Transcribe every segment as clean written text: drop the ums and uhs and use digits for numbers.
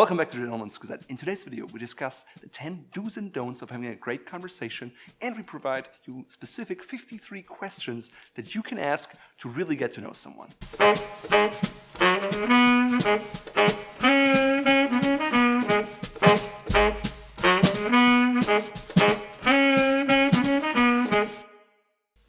Welcome back to the Gentleman's Gazette. In today's video, we discuss the 10 do's and don'ts of having a great conversation, and we provide you specific 53 questions that you can ask to really get to know someone.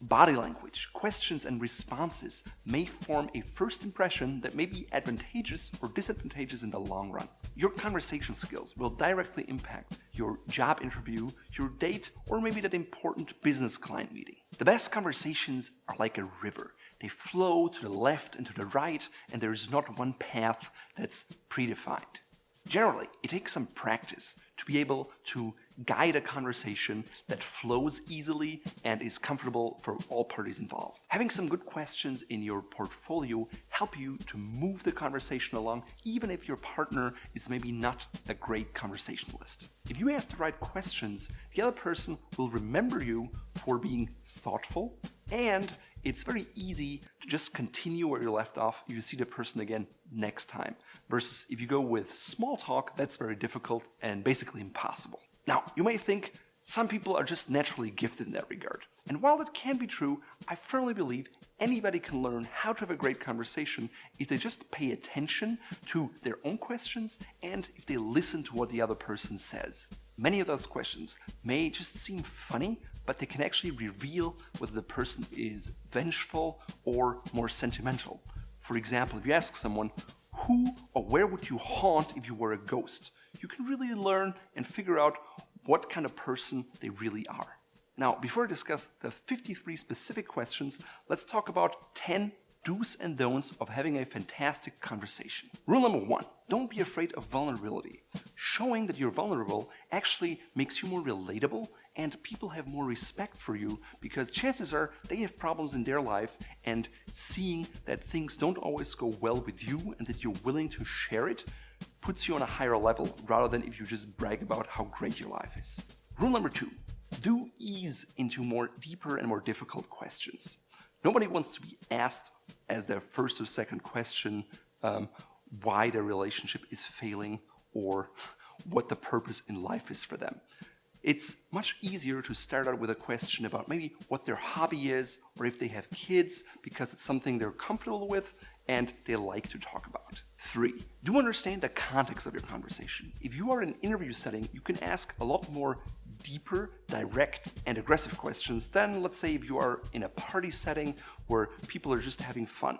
Body language, questions and responses may form a first impression that may be advantageous or disadvantageous in the long run. Your conversation skills will directly impact your job interview, your date, or maybe that important business client meeting. The best conversations are like a river. They flow to the left and to the right, and there is not one path that's predefined. Generally, it takes some practice to be able to guide a conversation that flows easily and is comfortable for all parties involved. Having some good questions in your portfolio help you to move the conversation along, even if your partner is maybe not a great conversationalist. If you ask the right questions, the other person will remember you for being thoughtful, and it's very easy to just continue where you left off if you see the person again next time. Versus if you go with small talk, that's very difficult and basically impossible. Now, you may think some people are just naturally gifted in that regard. And while that can be true, I firmly believe anybody can learn how to have a great conversation if they just pay attention to their own questions and if they listen to what the other person says. Many of those questions may just seem funny, but they can actually reveal whether the person is vengeful or more sentimental. For example, if you ask someone, who or where would you haunt if you were a ghost? You can really learn and figure out what kind of person they really are. Now, before I discuss the 53 specific questions, let's talk about 10 do's and don'ts of having a fantastic conversation. Rule number 1, don't be afraid of vulnerability. Showing that you're vulnerable actually makes you more relatable, and people have more respect for you because chances are they have problems in their life, and seeing that things don't always go well with you and that you're willing to share it puts you on a higher level rather than if you just brag about how great your life is. Rule number 2, do ease into more deeper and more difficult questions. Nobody wants to be asked as their first or second question why their relationship is failing or what the purpose in life is for them. It's much easier to start out with a question about maybe what their hobby is or if they have kids because it's something they're comfortable with and they like to talk about. 3, do understand the context of your conversation. If you are in an interview setting, you can ask a lot more deeper, direct, and aggressive questions than, let's say, if you are in a party setting where people are just having fun.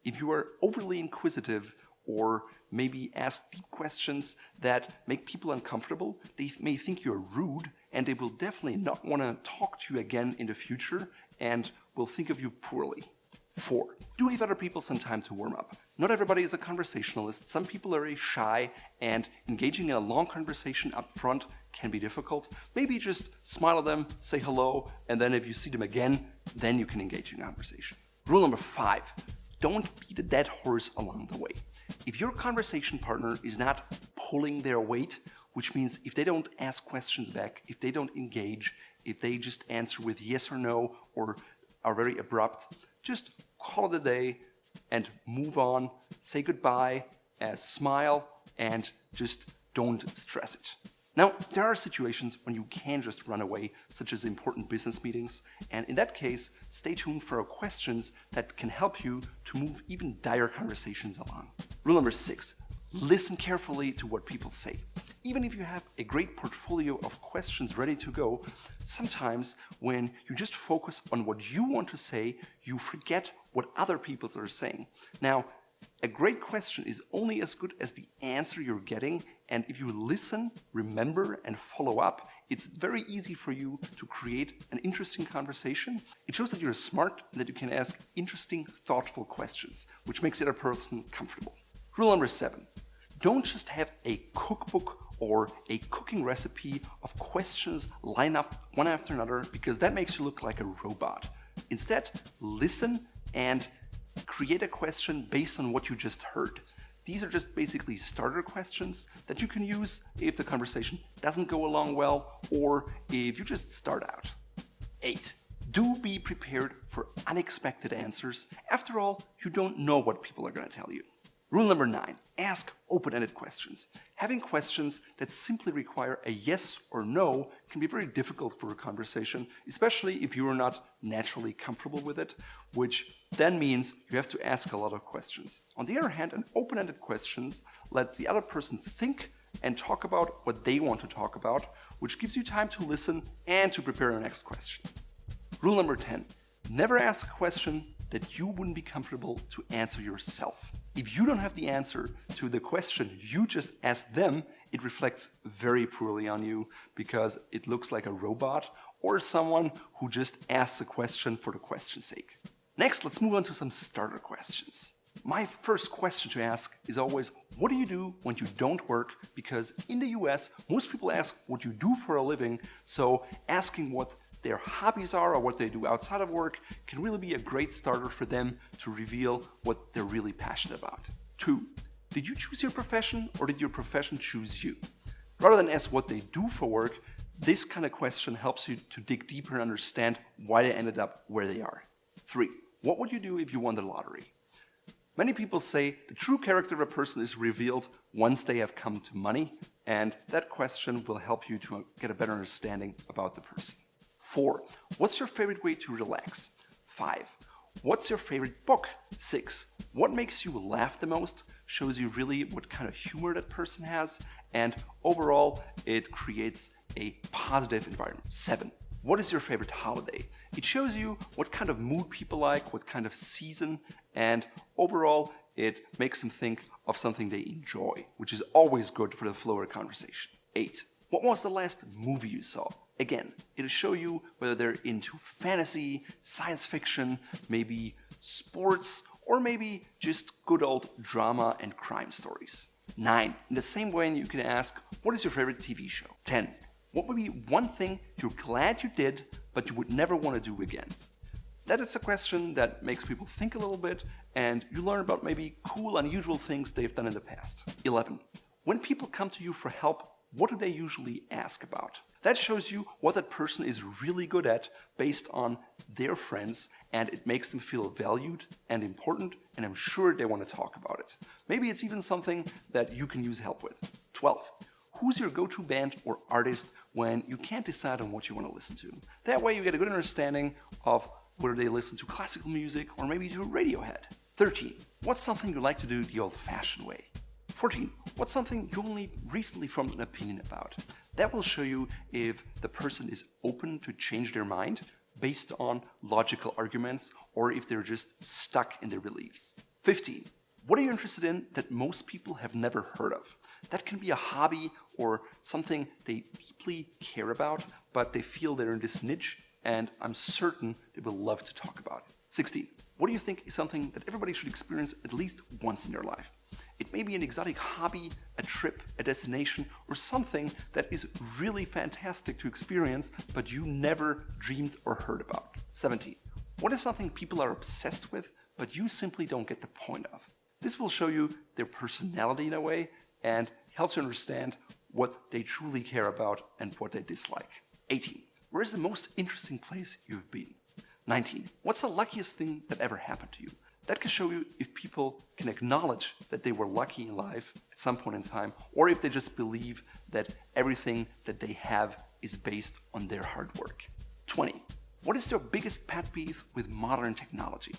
If you are overly inquisitive or maybe ask deep questions that make people uncomfortable, they may think you're rude and they will definitely not want to talk to you again in the future and will think of you poorly. 4, do give other people some time to warm up. Not everybody is a conversationalist. Some people are very shy, and engaging in a long conversation up front can be difficult. Maybe just smile at them, say hello, and then if you see them again, then you can engage in a conversation. Rule number 5, don't beat a dead horse along the way. If your conversation partner is not pulling their weight, which means if they don't ask questions back, if they don't engage, if they just answer with yes or no or are very abrupt, just call it a day and move on, say goodbye, smile, and just don't stress it. Now, there are situations when you can just run away, such as important business meetings, and in that case, stay tuned for questions that can help you to move even dire conversations along. Rule number 6, listen carefully to what people say. Even if you have a great portfolio of questions ready to go, sometimes when you just focus on what you want to say, you forget what other people are saying. Now, a great question is only as good as the answer you're getting, and if you listen, remember, and follow up, it's very easy for you to create an interesting conversation. It shows that you're smart and that you can ask interesting, thoughtful questions, which makes the other person comfortable. Rule number 7, don't just have a cookbook or a cooking recipe of questions line up one after another because that makes you look like a robot. Instead, listen and create a question based on what you just heard. These are just basically starter questions that you can use if the conversation doesn't go along well or if you just start out. 8, do be prepared for unexpected answers. After all, you don't know what people are going to tell you. Rule number 9, ask open-ended questions. Having questions that simply require a yes or no can be very difficult for a conversation, especially if you are not naturally comfortable with it, which then means you have to ask a lot of questions. On the other hand, an open-ended questions lets the other person think and talk about what they want to talk about, which gives you time to listen and to prepare your next question. Rule number 10, never ask a question that you wouldn't be comfortable to answer yourself. If you don't have the answer to the question you just asked them, it reflects very poorly on you because it looks like a robot or someone who just asks a question for the question's sake. Next, let's move on to some starter questions. My first question to ask is always, what do you do when you don't work? Because in the US, most people ask what you do for a living, so asking what their hobbies are or what they do outside of work can really be a great starter for them to reveal what they're really passionate about. 2, did you choose your profession or did your profession choose you? Rather than ask what they do for work, this kind of question helps you to dig deeper and understand why they ended up where they are. 3, what would you do if you won the lottery? Many people say the true character of a person is revealed once they have come to money, and that question will help you to get a better understanding about the person. 4, what's your favorite way to relax? 5, what's your favorite book? 6, what makes you laugh the most? Shows you really what kind of humor that person has, and overall it creates a positive environment. 7, what is your favorite holiday? It shows you what kind of mood people like, what kind of season, and overall it makes them think of something they enjoy, which is always good for the flow of a conversation. 8, what was the last movie you saw? Again, it'll show you whether they're into fantasy, science fiction, maybe sports, or maybe just good old drama and crime stories. 9, in the same way you can ask, what is your favorite TV show? 10, what would be one thing you're glad you did, but you would never want to do again? That is a question that makes people think a little bit, and you learn about maybe cool, unusual things they've done in the past. 11, when people come to you for help, what do they usually ask about? That shows you what that person is really good at based on their friends, and it makes them feel valued and important, and I'm sure they want to talk about it. Maybe it's even something that you can use help with. 12, who's your go-to band or artist when you can't decide on what you want to listen to? That way you get a good understanding of whether they listen to classical music or maybe to Radiohead. 13, what's something you like to do the old-fashioned way? 14, what's something you only recently formed an opinion about? That will show you if the person is open to change their mind based on logical arguments or if they're just stuck in their beliefs. 15, what are you interested in that most people have never heard of? That can be a hobby or something they deeply care about, but they feel they're in this niche, and I'm certain they will love to talk about it. 16, what do you think is something that everybody should experience at least once in their life? It may be an exotic hobby, a trip, a destination, or something that is really fantastic to experience, but you never dreamed or heard about. 17, what is something people are obsessed with, but you simply don't get the point of? This will show you their personality in a way and helps you understand what they truly care about and what they dislike. 18, where is the most interesting place you've been? 19, what's the luckiest thing that ever happened to you? That can show you if people can acknowledge that they were lucky in life at some point in time, or if they just believe that everything that they have is based on their hard work. 20, what is your biggest pet peeve with modern technology?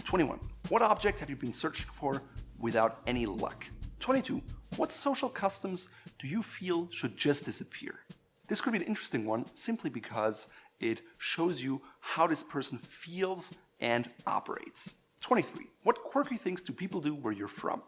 21, what object have you been searching for without any luck? 22, what social customs do you feel should just disappear? This could be an interesting one simply because it shows you how this person feels and operates. 23, what quirky things do people do where you're from?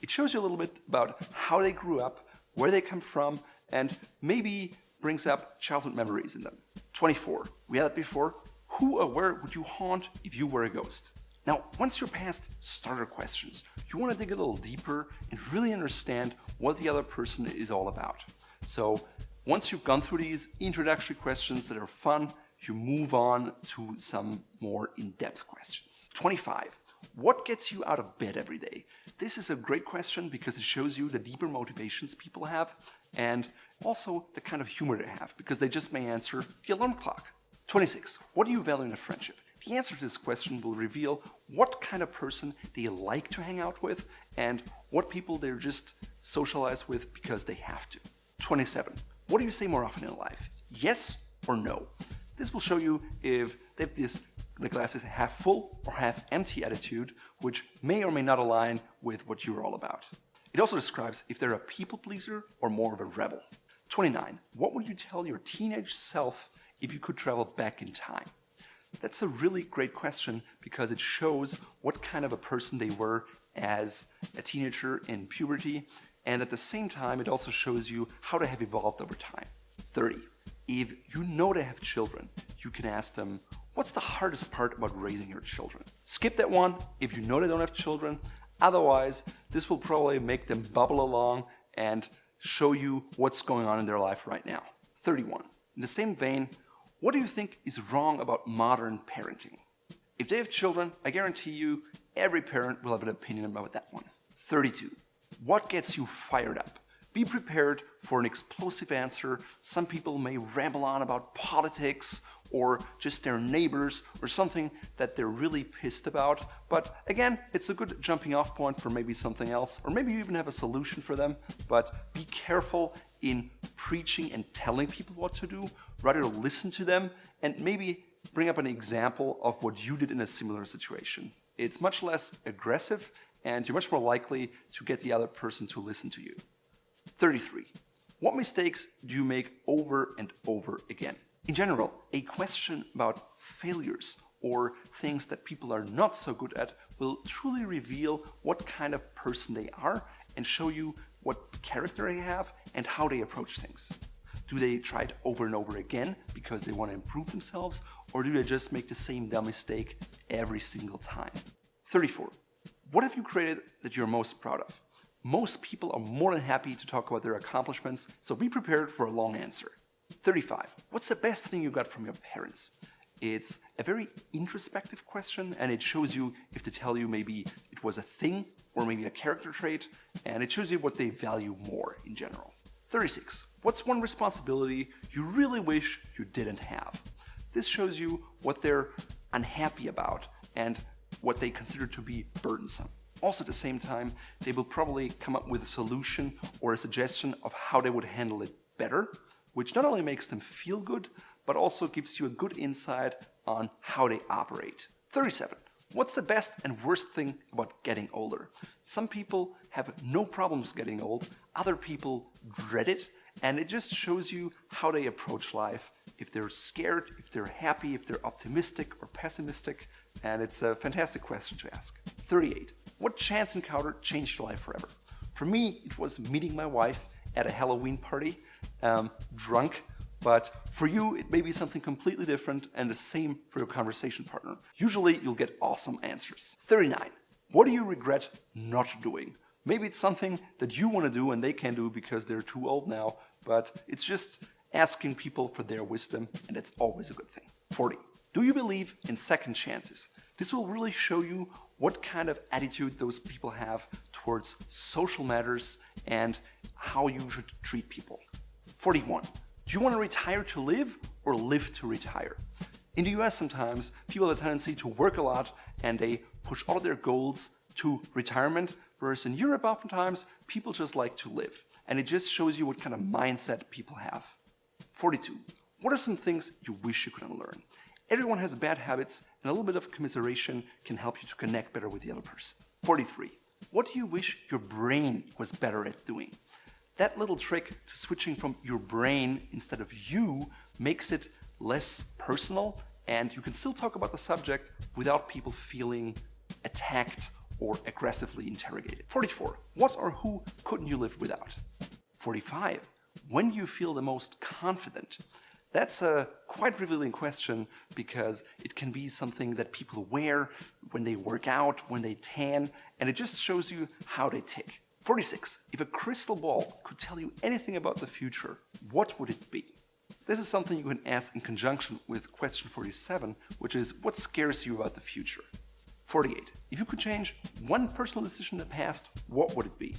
It shows you a little bit about how they grew up, where they come from, and maybe brings up childhood memories in them. 24, we had it before, who or where would you haunt if you were a ghost? Now, once you're past starter questions, you want to dig a little deeper and really understand what the other person is all about. So once you've gone through these introductory questions that are fun, you move on to some more in-depth questions. 25. What gets you out of bed every day? This is a great question because it shows you the deeper motivations people have and also the kind of humor they have, because they just may answer the alarm clock. 26. What do you value in a friendship? The answer to this question will reveal what kind of person they like to hang out with and what people they're just socialize with because they have to. 27. What do you say more often in life? Yes or no? This will show you if they have the glass is half full or half empty attitude, which may or may not align with what you're all about. It also describes if they're a people pleaser or more of a rebel. 29. What would you tell your teenage self if you could travel back in time? That's a really great question because it shows what kind of a person they were as a teenager in puberty, and at the same time it also shows you how they have evolved over time. 30. If you know they have children, you can ask them, what's the hardest part about raising your children? Skip that one if you know they don't have children. Otherwise, this will probably make them bubble along and show you what's going on in their life right now. 31. In the same vein, what do you think is wrong about modern parenting? If they have children, I guarantee you every parent will have an opinion about that one. 32. What gets you fired up? Be prepared for an explosive answer. Some people may ramble on about politics or just their neighbors or something that they're really pissed about. But again, it's a good jumping off point for maybe something else, or maybe you even have a solution for them. But be careful in preaching and telling people what to do. Rather listen to them and maybe bring up an example of what you did in a similar situation. It's much less aggressive and you're much more likely to get the other person to listen to you. 33. What mistakes do you make over and over again? In general, a question about failures or things that people are not so good at will truly reveal what kind of person they are and show you what character they have and how they approach things. Do they try it over and over again because they want to improve themselves, or do they just make the same dumb mistake every single time? 34. What have you created that you're most proud of? Most people are more than happy to talk about their accomplishments, so be prepared for a long answer. 35. What's the best thing you got from your parents? It's a very introspective question, and it shows you if they tell you maybe it was a thing or maybe a character trait, and it shows you what they value more in general. 36. What's one responsibility you really wish you didn't have? This shows you what they're unhappy about and what they consider to be burdensome. Also at the same time, they will probably come up with a solution or a suggestion of how they would handle it better, which not only makes them feel good, but also gives you a good insight on how they operate. 37. What's the best and worst thing about getting older? Some people have no problems getting old, other people dread it, and it just shows you how they approach life, if they're scared, if they're happy, if they're optimistic or pessimistic, and it's a fantastic question to ask. 38. What chance encounter changed your life forever? For me, it was meeting my wife at a Halloween party, drunk, but for you, it may be something completely different, and the same for your conversation partner. Usually, you'll get awesome answers. 39. What do you regret not doing? Maybe it's something that you want to do and they can't do because they're too old now, but it's just asking people for their wisdom, and it's always a good thing. 40. Do you believe in second chances? This will really show you what kind of attitude those people have towards social matters and how you should treat people. 41. Do you want to retire to live or live to retire? In the US sometimes people have a tendency to work a lot and they push all of their goals to retirement, whereas in Europe oftentimes people just like to live. And it just shows you what kind of mindset people have. 42. What are some things you wish you could unlearn? Everyone has bad habits, and a little bit of commiseration can help you to connect better with the other person. 43. What do you wish your brain was better at doing? That little trick to switching from your brain instead of you makes it less personal, and you can still talk about the subject without people feeling attacked or aggressively interrogated. 44. What or who couldn't you live without? 45. When do you feel the most confident? That's a quite revealing question because it can be something that people wear when they work out, when they tan, and it just shows you how they tick. 46. If a crystal ball could tell you anything about the future, what would it be? This is something you can ask in conjunction with question 47, which is what scares you about the future? 48. If you could change one personal decision in the past, what would it be?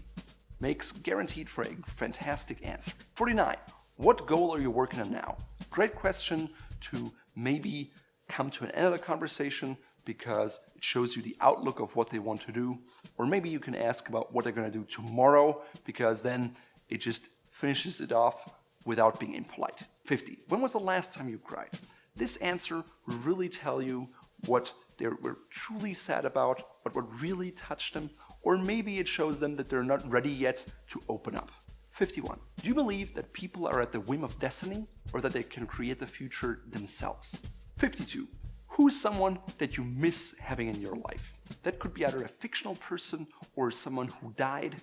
Makes guaranteed for a fantastic answer. 49. What goal are you working on now? Great question to maybe come to an end of the conversation, because it shows you the outlook of what they want to do. Or maybe you can ask about what they're going to do tomorrow, because then it just finishes it off without being impolite. 50. When was the last time you cried? This answer will really tell you what they were truly sad about, what really touched them, or maybe it shows them that they're not ready yet to open up. 51. Do you believe that people are at the whim of destiny, or that they can create the future themselves? 52. Who is someone that you miss having in your life? That could be either a fictional person or someone who died.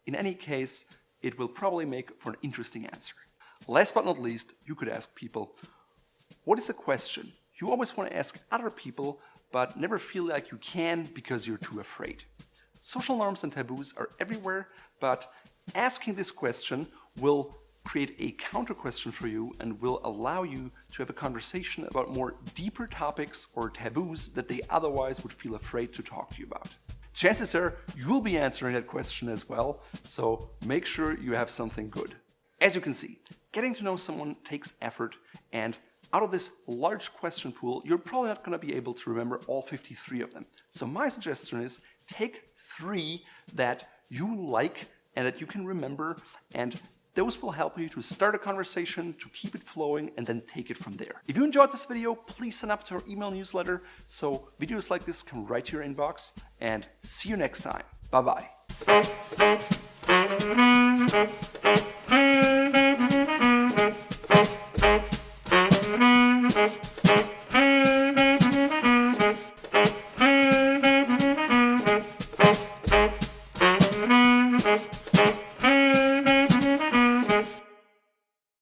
In any case, it will probably make for an interesting answer. Last but not least, you could ask people, what is a question you always want to ask other people, but never feel like you can because you're too afraid? Social norms and taboos are everywhere, but asking this question will create a counter question for you and will allow you to have a conversation about more deeper topics or taboos that they otherwise would feel afraid to talk to you about. Chances are you'll be answering that question as well, so make sure you have something good. As you can see, getting to know someone takes effort, and out of this large question pool, you're probably not going to be able to remember all 53 of them. So my suggestion is take 3 that you like and that you can remember, and those will help you to start a conversation, to keep it flowing, and then take it from there. If you enjoyed this video, please sign up to our email newsletter so videos like this come right to your inbox, and see you next time. Bye-bye.